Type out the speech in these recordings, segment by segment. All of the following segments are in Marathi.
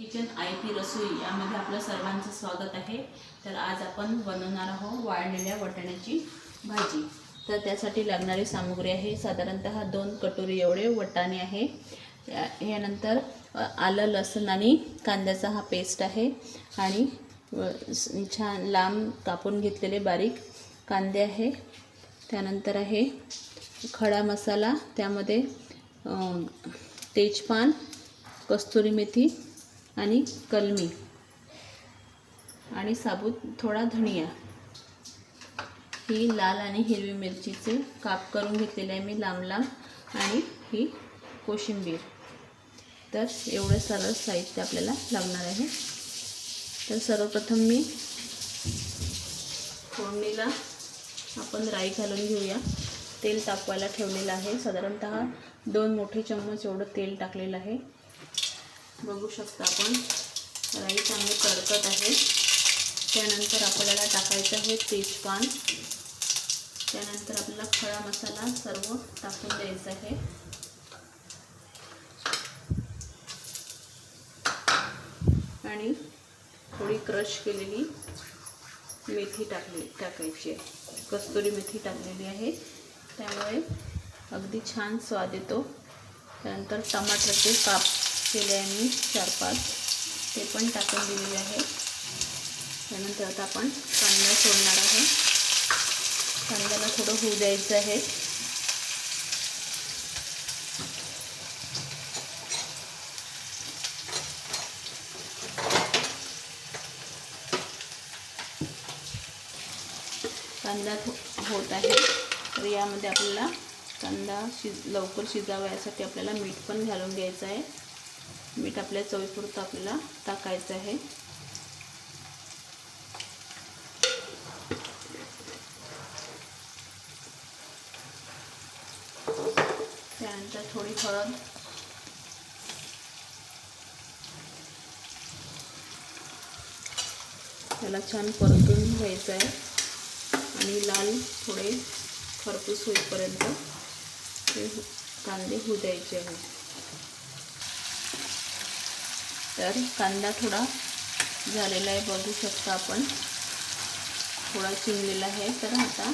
किचन आयपी रसोई यामध्ये आपलं सर्वांचं स्वागत आहे। तर आज आपण बनवणार आहोत वाळलेल्या वाटाण्याची भाजी। तर त्यासाठी लागणारी सामग्री आहे साधारणतः 2 कटोरी एवढे वाटाणे आहे। यानंतर आलं लसूण आणि कांद्याचा हा पेस्ट आहे आणि छान लांब कापून घेतलेले बारीक कांदे आहे। त्यानंतर आहे खडा मसाला, त्यामध्ये तेजपान, कस्तुरी मेथी आणि कलमी आणि साबूत थोडा धनिया। ही लाल आणि हिरवी मिरचीचे काप करून घेतलेले आहे मी लांब लांब, आणि ही कोशिंबीर। तर एवढे सरळ साहित्य आपल्याला लागणार आहे। तर सर्वप्रथम मी फोडणीला आपण राई घालून घेऊया। तेल तापवायला ठेवलेलं आहे, साधारणतः 2 मोठे चम्मच एवढं तेल टाकलेलं आहे। बघू शकता आपण राई चांगली कडकत आहे। त्यानंतर आपल्याला टाकायचं आहे तेजपान, त्यानंतर आपल्याला खडा मसाला सर्व टाकून द्यायचा आहे। आणि थोडी क्रश केलेली मेथी टाकायची आहे, कस्तुरी मेथी टाकलेली आहे, त्यामुळे अगदी छान स्वाद येतो। त्यानंतर टमाटरचे काप केले आहे मी 4-5, ते पण टाकून दिलेले आहे। त्यानंतर आता आपण कांदा सोडणार आहे। कांद्याला थोडं होऊ द्यायचं आहे। कांदा होत आहे, तर यामध्ये आपल्याला कांदा लवकर शिजावा यासाठी आपल्याला मीठ पण घालून घ्यायचं आहे। मीठ आपल्या चवीपुरतं आपल्याला टाकायचं आहे। त्यानंतर थोडी हळद, त्याला छान परतून घ्यायचं आहे आणि लाल थोडे खरपूस होईपर्यंत ते कांदे होऊ द्यायचे आहे। तर कांदा थोडा झालेला आहे, बघू शकता आपण थोडा चिमलेला आहे। तर आता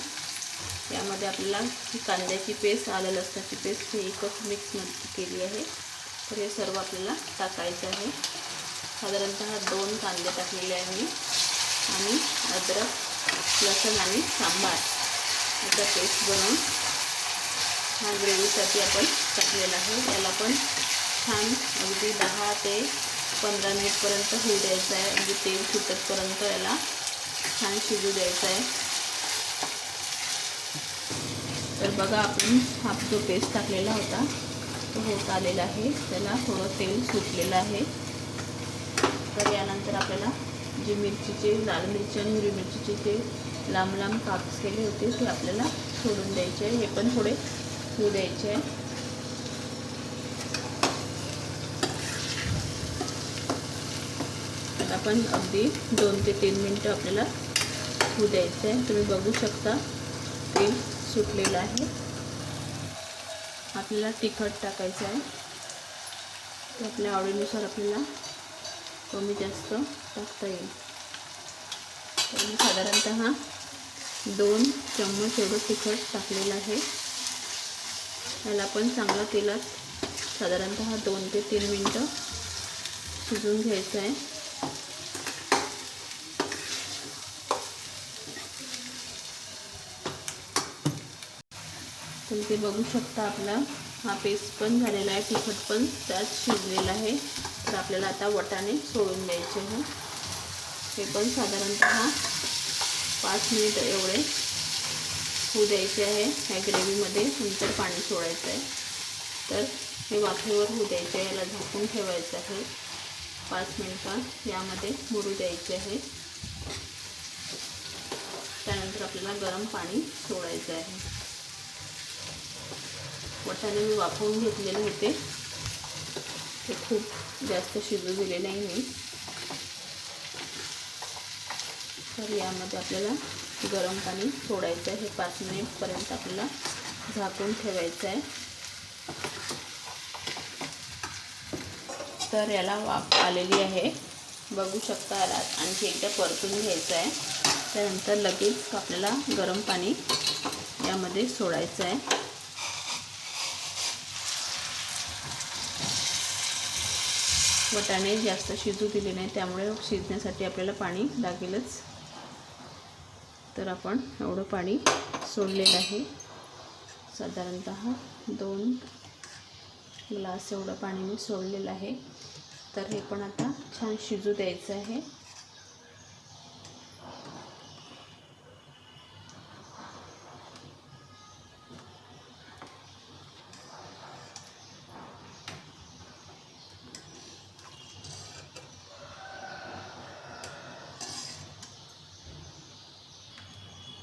यामध्ये आपल्याला कांद्याची पेस्ट, आलं लसणाची पेस्ट ही एकच मिक्स केली आहे, तर हे सर्व आपल्याला टाकायचं आहे। साधारणतः 2 कांदे टाकलेले आहे मी, आणि अद्रक, लसूण आणि सांबार याचा पेस्ट बनवून हा ग्रेव्हीसाठी आपण टाकलेला आहे। याला पण छान अगदी 10 ते 15 मिनिटपर्यंत होऊ द्यायचं आहे, म्हणजे तेल सुटतपर्यंत याला छान शिजू द्यायचं आहे। तर बघा आपण हा जो पेस्ट टाकलेला होता तो होत आलेला आहे, त्याला थोडं तेल सुटलेलं आहे। तर यानंतर आपल्याला जे मिरचीचे, लाल मिरची आणि हिरवी मिरचीचे जे लांब लांब काप केले होते ते आपल्याला सोडून द्यायचे आहे, हे पण थोडे होऊ द्यायचे आहे। आता आपण अगदी 2 ते 3 मिनिटं आपल्याला होऊ द्यायचं आहे। तुम्ही बघू शकता तेल सुटलेलं आहे। आपल्याला तिखट टाकायचं आहे, तर आपल्या आवडीनुसार आपल्याला कमी जास्त टाकता येईल। तर मी साधारणतः 2 चम्मच एवढं तिखट टाकलेलं आहे। याला पण चांगला तेलात साधारणतः 2 ते 3 मिनिटं शिजवून घ्यायचं आहे। तुम्ही ते बघू शकता आपला हा पेस्ट पण झालेला आहे, तिखट पण त्यात शिजलेला आहे। तर आपल्याला आता वाटाणे सोडून द्यायचे आहे, हे पण साधारणतः 5 मिनिट एवढे होऊ द्यायचे आहे ह्या ग्रेव्हीमध्ये, नंतर पाणी सोडायचं आहे। तर हे वाफेवर होऊ द्यायचे आहे, याला झाकून ठेवायचं आहे। 5 मिनिटं यामध्ये मुरू द्यायचे आहे। त्यानंतर आपल्याला गरम पाणी सोडायचं आहे। वाटाणे मी वाफवून घेतलेले होते, ते खूप जास्त शिजू दिले नाही मी। तर यामध्ये आपल्याला गरम पाणी सोडायचं आहे, हे 5 मिनिटपर्यंत आपल्याला झाकून ठेवायचं आहे। तर याला वाफ आलेली आहे, बघू शकता. याला आणखी एकदा परतून घ्यायचं आहे. त्यानंतर लगेच आपल्याला गरम पाणी यामध्ये सोडायचं आहे. वाटाणे जास्त शिजू दिले नाही, त्यामुळे शिजण्यासाठी आपल्याला पाणी लागेलच. तर आपण एवढं पाणी सोडलेलं आहे, साधारणतः 2 ग्लास एवढं पाणी मी सोडलेलं आहे. तर हे पण आता छान शिजू द्यायचं आहे.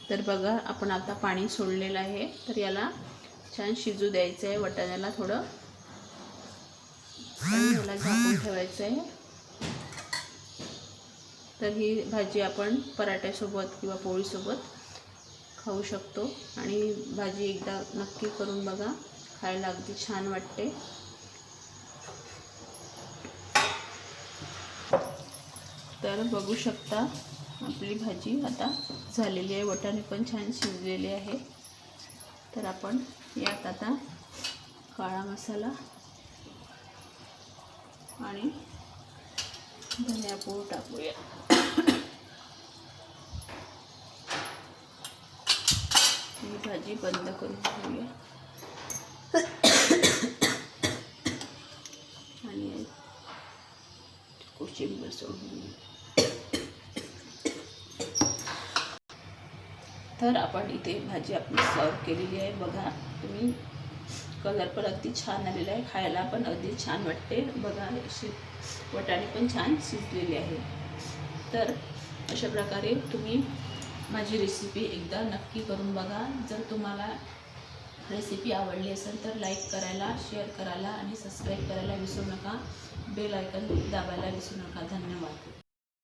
तर बघा, आपण आता पाणी सोडलेलं आहे. तर याला छान शिजू द्यायचं आहे. वाटाण्याला थोडं याला झाकून ठेवायचं आहे. तर ही भाजी आपण पराठ्यासोबत किंवा पोळीसोबत खाऊ शकतो. आणि भाजी एकदा नक्की करून बघा, खायला अगदी छान वाटते. तर बघू शकता आपली भाजी आता झालेली आहे. वाटाणे पण छान शिजलेले आहे. तर आपण यात आता काळा मसाला आणि धनिया पूड टाकूया. ही भाजी बंद करून घेऊया आणि कोशिंबीर सोडून. तर आपण इथे भाजी आपली सर्व केलेली आहे. बघा तुम्ही, कलर पण अगदी छान आलेला आहे. खायला पण अगदी छान वाटते. बघा, वाटाणे पण छान शिजलेले आहे. तर अशा प्रकारे तुम्ही माझी रेसिपी एकदा नक्की करून बघा. जर तुम्हाला रेसिपी आवडली असेल तर लाईक करायला, शेअर करायला आणि सबस्क्राईब करायला विसरू नका. बेल आयकॉन दाबायला विसरू नका. धन्यवाद.